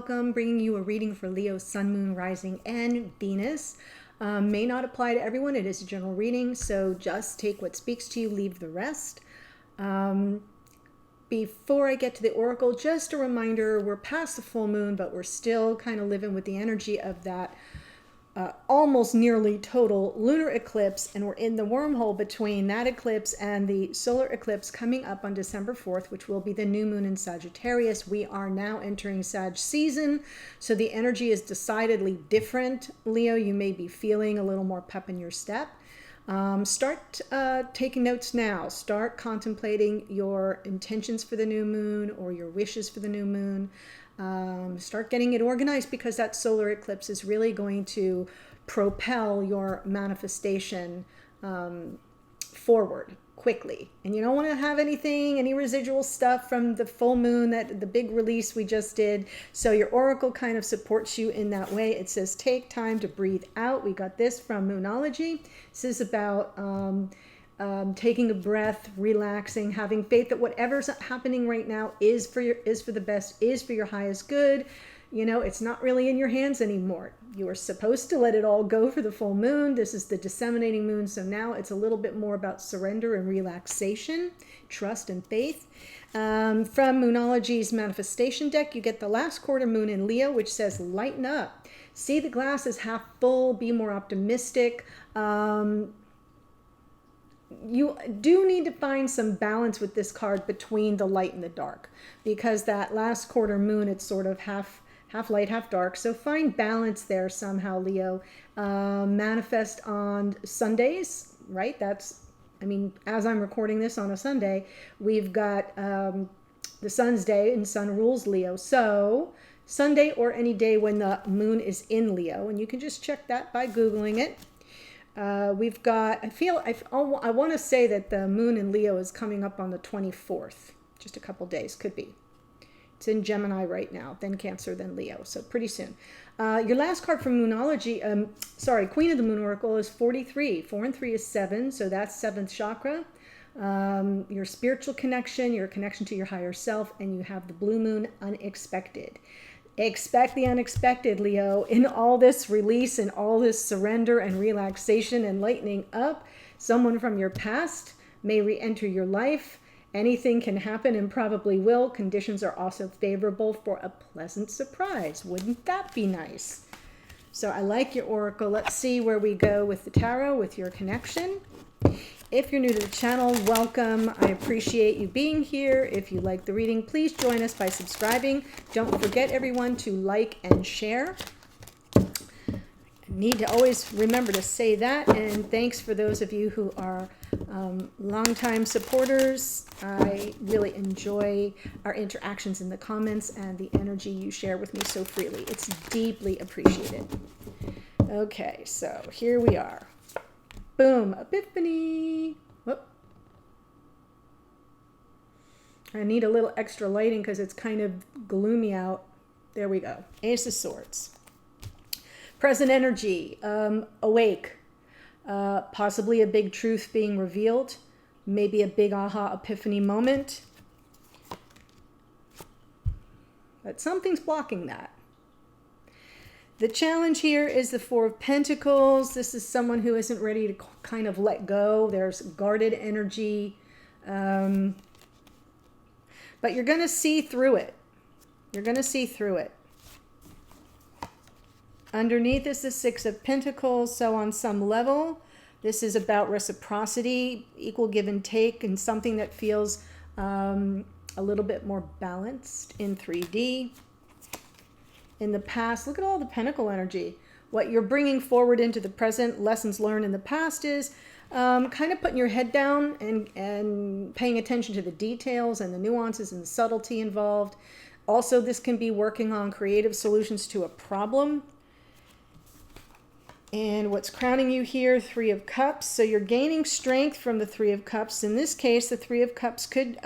welcome, bringing you a reading for Leo, Sun, Moon, Rising, and Venus. May not apply to everyone. It is a general reading, so just take what speaks to you, leave the rest. Before I get to the oracle, just a reminder, we're past the full moon, but we're still kind of living with the energy of that almost nearly total lunar eclipse, and we're in the wormhole between that eclipse and the solar eclipse coming up on December 4th, which will be the new moon in Sagittarius. We are now entering Sag season, so the energy is decidedly different. Leo, you may be feeling a little more pep in your step. Start taking notes now. Start contemplating your intentions for the new moon or your wishes for the new moon. Start getting it organized, because that solar eclipse is really going to propel your manifestation forward quickly. And you don't want to have any residual stuff from the full moon, that the big release we just did. So your oracle kind of supports you in that way. It says take time to breathe out. We got this from Moonology. This is about taking a breath, relaxing, having faith that whatever's happening right now is for the best, is for your highest good. You know, it's not really in your hands anymore. You are supposed to let it all go for the full moon. This is the disseminating moon, so now it's a little bit more about surrender and relaxation, trust and faith. From Moonology's manifestation deck, you get the last quarter moon in Leo, which says lighten up. See the glass as half full, be more optimistic. You do need to find some balance with this card between the light and the dark, because that last quarter moon, it's sort of half light, half dark. So find balance there somehow, Leo. Manifest on Sundays, right? As I'm recording this on a Sunday, we've got the Sun's day, and Sun rules Leo. So Sunday or any day when the moon is in Leo, and you can just check that by Googling it. We've got, I want to say that the moon in Leo is coming up on the 24th, just a couple days, could be. It's in Gemini right now, then Cancer, then Leo, so pretty soon. Your last card from Moonology, Queen of the Moon Oracle is 43. 4 and 3 is 7, so that's 7th chakra. Your spiritual connection, your connection to your higher self, and you have the blue moon, unexpected. Expect the unexpected, Leo. In all this release and all this surrender and relaxation and lightening up, someone from your past may re-enter your life. Anything can happen and probably will. Conditions are also favorable for a pleasant surprise. Wouldn't that be nice? So I like your oracle. Let's see where we go with the tarot, with your connection. If you're new to the channel, welcome. I appreciate you being here. If you like the reading, please join us by subscribing. Don't forget, everyone, to like and share. I need to always remember to say that. And thanks for those of you who are longtime supporters. I really enjoy our interactions in the comments and the energy you share with me so freely. It's deeply appreciated. Okay, so here we are. Boom, Epiphany. Whoop. I need a little extra lighting because it's kind of gloomy out. There we go. Ace of Swords. Present energy, awake. Possibly a big truth being revealed. Maybe a big aha epiphany moment. But something's blocking that. The challenge here is the Four of Pentacles. This is someone who isn't ready to kind of let go. There's guarded energy. But you're going to see through it. You're going to see through it. Underneath is the Six of Pentacles. So on some level, this is about reciprocity, equal give and take, and something that feels a little bit more balanced in 3D. In the past, look at all the pentacle energy. What you're bringing forward into the present, lessons learned in the past, is kind of putting your head down and paying attention to the details and the nuances and the subtlety involved. Also, this can be working on creative solutions to a problem. And what's crowning you here, Three of Cups. So you're gaining strength from the Three of Cups. In this case, the Three of Cups could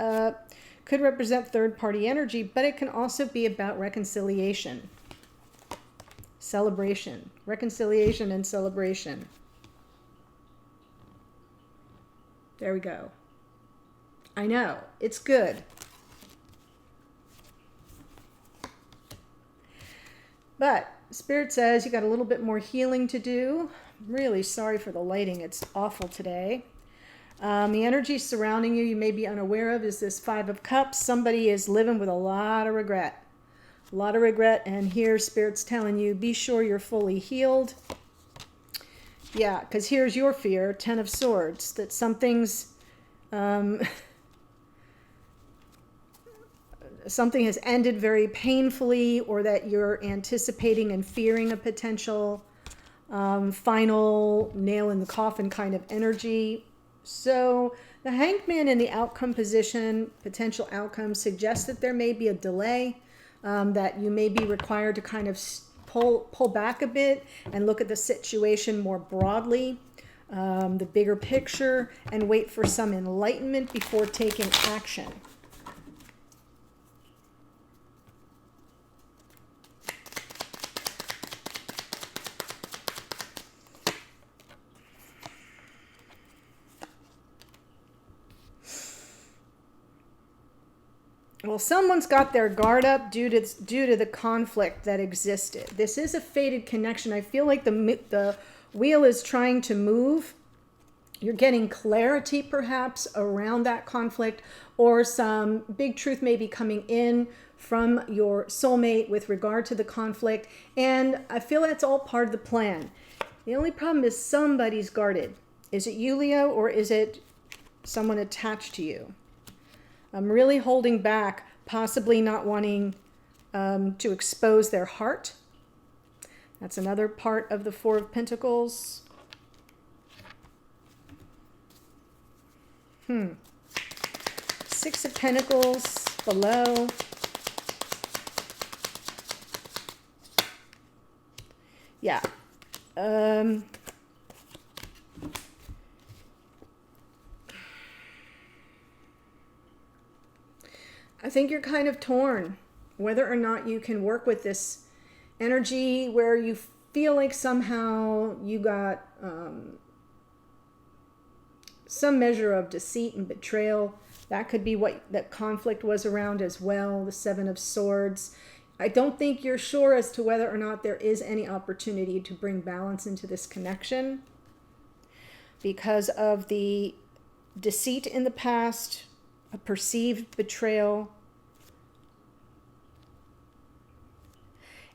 represent third-party energy, but it can also be about reconciliation. Celebration, reconciliation and celebration. There we go. I know, it's good. But Spirit says you got a little bit more healing to do. I'm really sorry for the lighting. It's awful today. The energy surrounding you may be unaware of is this Five of Cups. Somebody is living with a lot of regret. A lot of regret. And here Spirit's telling you, be sure you're fully healed. Yeah, because here's your fear, Ten of Swords, that something's... something has ended very painfully, or that you're anticipating and fearing a potential final nail in the coffin kind of energy. So the Hanged Man in the outcome position, potential outcome, suggests that there may be a delay, that you may be required to kind of pull back a bit and look at the situation more broadly, the bigger picture, and wait for some enlightenment before taking action. Well, someone's got their guard up due to the conflict that existed. This is a fated connection. I feel like the wheel is trying to move. You're getting clarity perhaps around that conflict, or some big truth may be coming in from your soulmate with regard to the conflict. And I feel that's all part of the plan. The only problem is somebody's guarded. Is it you, Leo, or is it someone attached to you? I'm really holding back, possibly not wanting to expose their heart. That's another part of the Four of Pentacles. Six of Pentacles below. Yeah. I think you're kind of torn whether or not you can work with this energy where you feel like somehow you got some measure of deceit and betrayal. That could be what that conflict was around as well, the Seven of Swords. I don't think you're sure as to whether or not there is any opportunity to bring balance into this connection because of the deceit in the past, a perceived betrayal.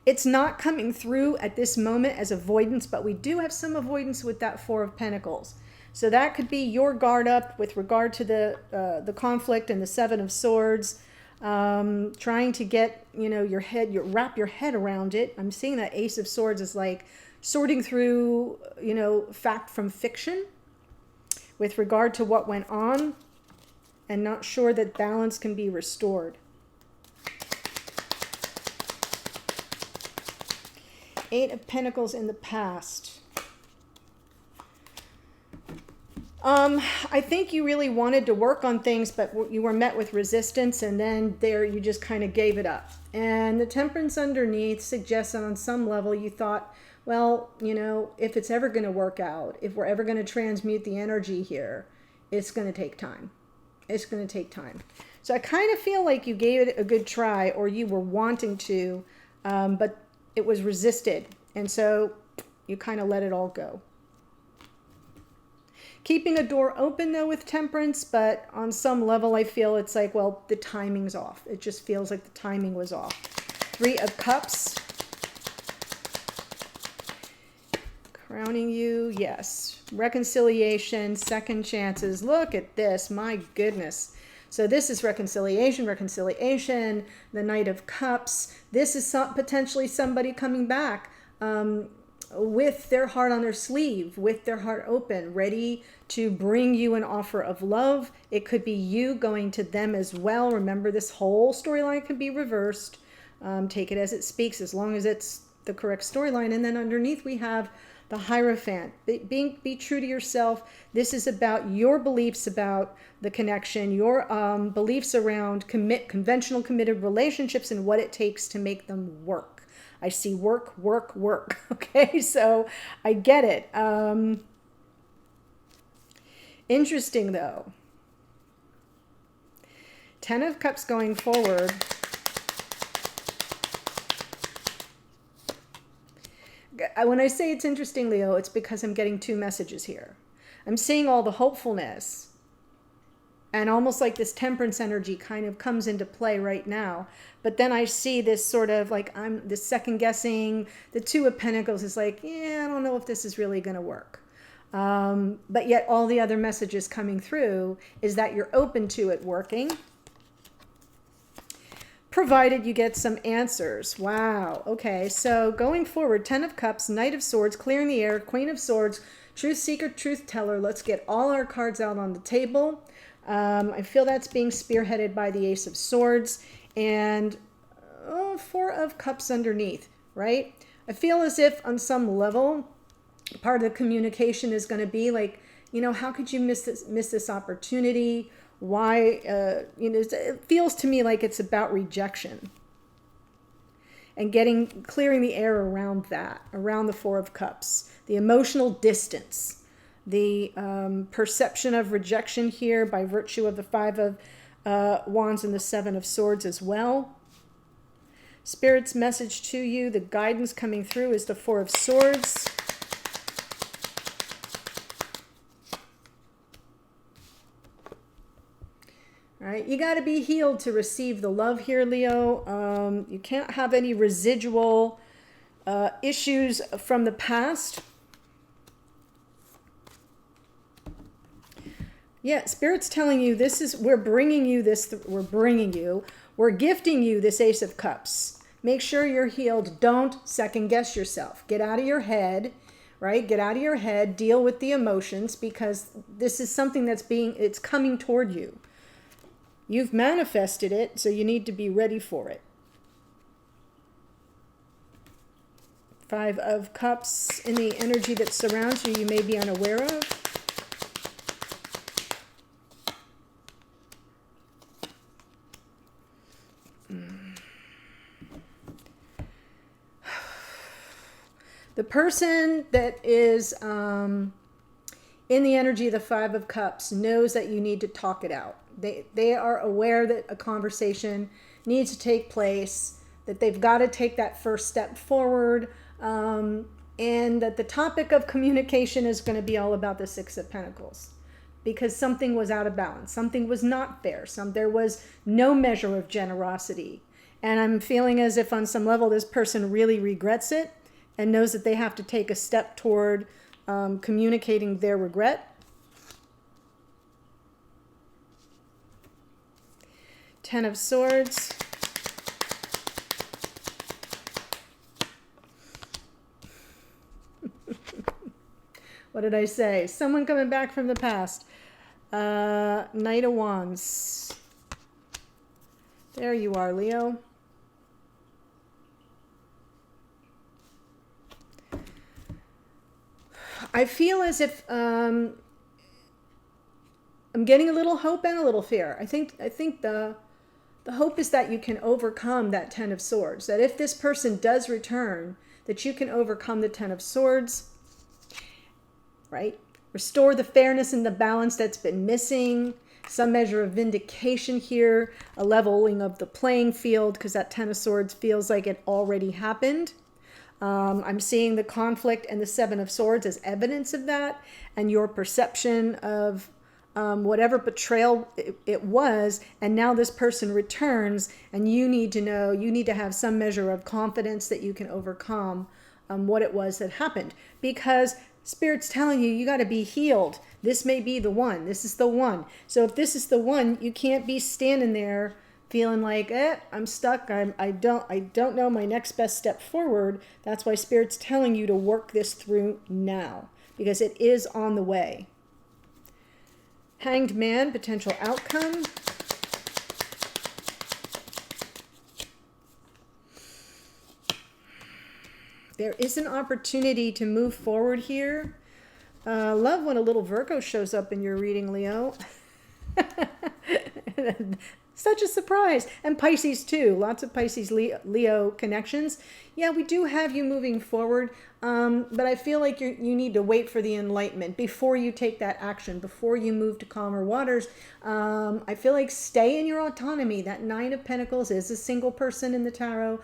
It's not coming through at this moment as avoidance, but we do have some avoidance with that Four of Pentacles. So that could be your guard up with regard to the conflict and the Seven of Swords, trying to get, wrap your head around it. I'm seeing that Ace of Swords is like sorting through, fact from fiction with regard to what went on, and not sure that balance can be restored. Eight of Pentacles in the past. I think you really wanted to work on things, but you were met with resistance, and then there you just kind of gave it up. And the Temperance underneath suggests that on some level you thought, well, if it's ever going to work out, if we're ever going to transmute the energy here, it's going to take time. It's going to take time. So I kind of feel like you gave it a good try, or you were wanting to, but it was resisted. And so you kind of let it all go. Keeping a door open, though, with Temperance, but on some level I feel it's like, well, the timing's off. It just feels like the timing was off. Three of Cups. Crowning you, yes. Reconciliation, second chances. Look at this, my goodness. So this is reconciliation, the Knight of Cups. This is potentially somebody coming back with their heart on their sleeve, with their heart open, ready to bring you an offer of love. It could be you going to them as well. Remember, this whole storyline can be reversed. Take it as it speaks, as long as it's the correct storyline. And then underneath we have the Hierophant. Be true to yourself. This is about your beliefs about the connection, your beliefs around conventional committed relationships and what it takes to make them work. I see work. Okay, so I get it. Interesting, though. Ten of Cups going forward. when I say it's interesting, Leo, it's because I'm getting two messages here. I'm seeing all the hopefulness, and almost like this temperance energy kind of comes into play right now. But then I see this sort of like, I'm this second guessing. The Two of Pentacles is like, yeah, I don't know if this is really going to work. But yet all the other messages coming through is that you're open to it working, provided you get some answers. Wow. Okay. So going forward, 10 of Cups, Knight of Swords, clearing the air, Queen of Swords, Truth Seeker, Truth Teller. Let's get all our cards out on the table. I feel that's being spearheaded by the Ace of Swords and Four of Cups underneath, right? I feel as if on some level, part of the communication is going to be like, you know, how could you miss this opportunity? Why, it feels to me like it's about rejection and clearing the air around that, around the Four of Cups, the emotional distance, the perception of rejection here by virtue of the Five of Wands and the Seven of Swords as well. Spirit's message to you, the guidance coming through is the Four of Swords. All right, you got to be healed to receive the love here, Leo. You can't have any residual issues from the past. Yeah, Spirit's telling you we're gifting you this Ace of Cups. Make sure you're healed. Don't second guess yourself. Get out of your head, right? Get out of your head, deal with the emotions, because this is something it's coming toward you. You've manifested it, so you need to be ready for it. Five of Cups in the energy that surrounds you may be unaware of. The person that is in the energy of the Five of Cups knows that you need to talk it out. They are aware that a conversation needs to take place, that they've got to take that first step forward, and that the topic of communication is going to be all about the Six of Pentacles, because something was out of balance, something was not fair, there was no measure of generosity. And I'm feeling as if on some level this person really regrets it and knows that they have to take a step toward communicating their regret. Ten of Swords. What did I say? Someone coming back from the past. Knight of Wands. There you are, Leo. I feel as if I'm getting a little hope and a little fear. I think the hope is that you can overcome that Ten of Swords. That if this person does return, that you can overcome the Ten of Swords, right? Restore the fairness and the balance that's been missing. Some measure of vindication here, a leveling of the playing field, because that Ten of Swords feels like it already happened. I'm seeing the conflict and the Seven of Swords as evidence of that, and your perception of whatever betrayal it was, and now this person returns, and you need to have some measure of confidence that you can overcome what it was that happened, because Spirit's telling you got to be healed. This may be the one. This is the one. So if this is the one, you can't be standing there feeling like, I'm stuck. I don't know my next best step forward. That's why Spirit's telling you to work this through now, because it is on the way. Hanged Man, potential outcome. There is an opportunity to move forward here. Love when a little Virgo shows up in your reading, Leo. Such a surprise. And Pisces too. Lots of Pisces Leo connections. Yeah, we do have you moving forward. But I feel like you need to wait for the enlightenment before you take that action, before you move to calmer waters. I feel like stay in your autonomy. That Nine of Pentacles is a single person in the tarot.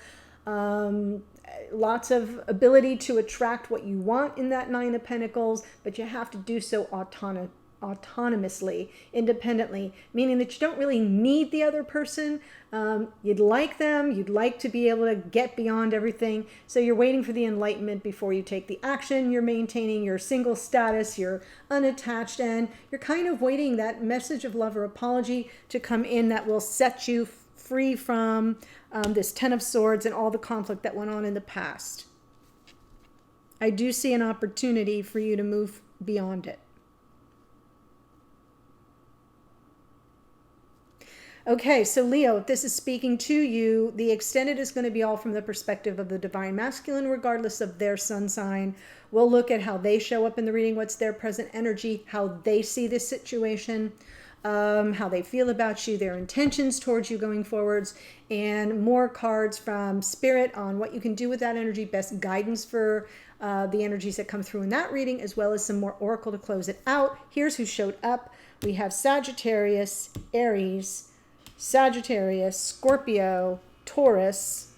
lots of ability to attract what you want in that Nine of Pentacles, but you have to do so autonomously, independently, meaning that you don't really need the other person. You'd like them, you'd like to be able to get beyond everything. So you're waiting for the enlightenment before you take the action. You're maintaining your single status, you're unattached, and you're kind of waiting that message of love or apology to come in that will set you free from this Ten of Swords and all the conflict that went on in the past. I do see an opportunity for you to move beyond it. Okay, so Leo, if this is speaking to you, the extended is going to be all from the perspective of the divine masculine, regardless of their sun sign. We'll look at how they show up in the reading, what's their present energy, how they see this situation, how they feel about you, their intentions towards you going forwards, and more cards from Spirit on what you can do with that energy, best guidance for the energies that come through in that reading, as well as some more oracle to close it out. Here's who showed up. We have Sagittarius, Aries, Sagittarius, Scorpio, Taurus,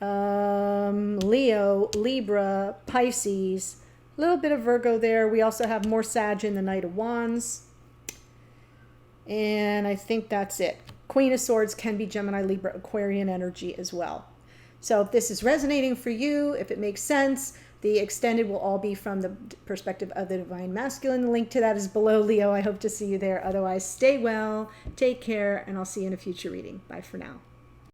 Leo, Libra, Pisces, a little bit of Virgo there. We also have more Sag in the Knight of Wands. And I think that's it. Queen of Swords can be Gemini, Libra, Aquarian energy as well. So if this is resonating for you, if it makes sense, the extended will all be from the perspective of the divine masculine. The link to that is below, Leo. I hope to see you there. Otherwise, stay well, take care, and I'll see you in a future reading. Bye for now.